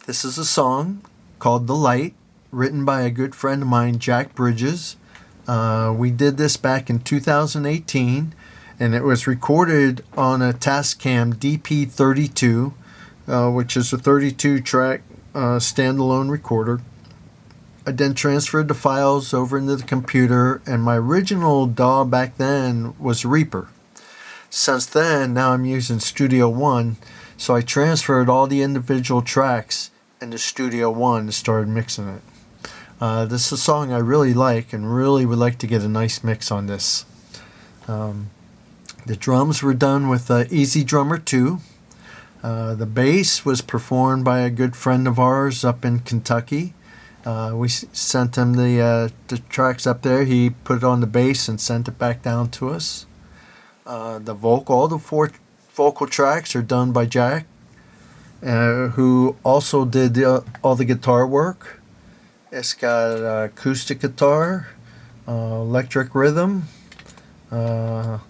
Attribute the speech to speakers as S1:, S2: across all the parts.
S1: This is a song called The Light, written by a good friend of mine, Jack Bridges. We did this back in 2018, and it was recorded on a Tascam DP32, which is a 32-track standalone recorder. I then transferred the files over into the computer, and my original DAW back then was Reaper. Since then, now I'm using Studio One, so I transferred all the individual tracks into Studio One and started mixing it. This is a song I really like and really would like to get a nice mix on this. The drums were done with EZdrummer 2. The bass was performed by a good friend of ours up in Kentucky. We sent him the tracks up there. He put it on the bass and sent it back down to us. All the 4 vocal tracks are done by Jack, who also did all the guitar work. It's got acoustic guitar, electric rhythm, a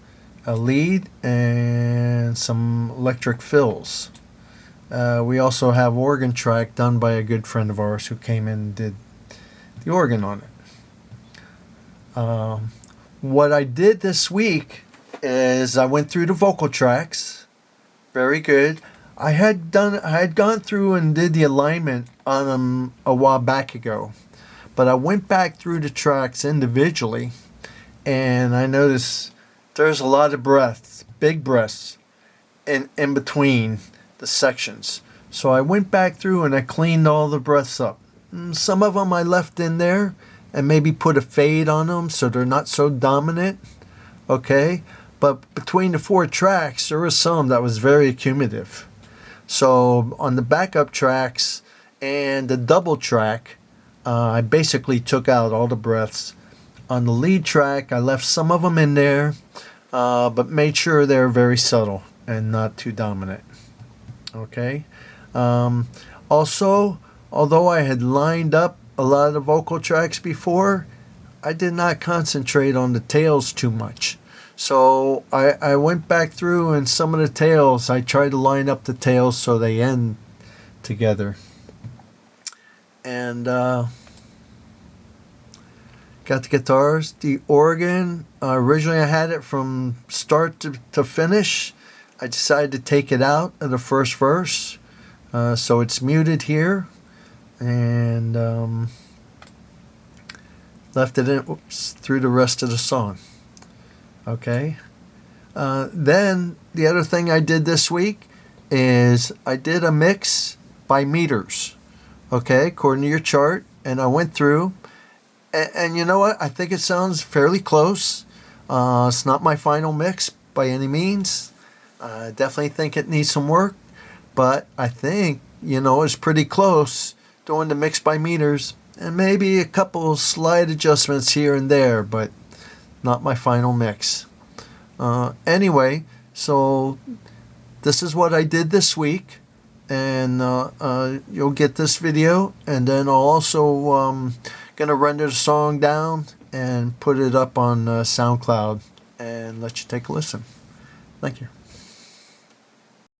S1: lead, and some electric fills. We also have organ track done by a good friend of ours who came in and did the organ on it. What I did this week is I went through the vocal tracks. Very good. I had gone through and did the alignment on them a while back ago, but I went back through the tracks individually, and I noticed there's a lot of breaths, big breaths, in between the sections. So I went back through and I cleaned all the breaths up. Some of them I left in there and maybe put a fade on them so they're not so dominant. Okay, but between the 4 tracks there was some that was very accumulative. So on the backup tracks and the double track, I basically took out all the breaths. On the lead track, I left some of them in there, but made sure they're very subtle and not too dominant. Okay. Also, although I had lined up a lot of the vocal tracks before, I did not concentrate on the tails too much. So I went back through, and some of the tails, I tried to line up the tails so they end together. And got the guitars, the organ. Originally I had it from start to finish. I decided to take it out of the first verse. So it's muted here. And left it in through the rest of the song. Okay. Then the other thing I did this week is I did a mix by meters. Okay, according to your chart. And I went through. And you know what? I think it sounds fairly close. It's not my final mix by any means. I definitely think it needs some work. But I think, it's pretty close doing the mix by meters. And maybe a couple slight adjustments here and there. But not my final mix. Anyway, so this is what I did this week. And you'll get this video. And then I'll also gonna render the song down and put it up on SoundCloud and let you take a listen. Thank you.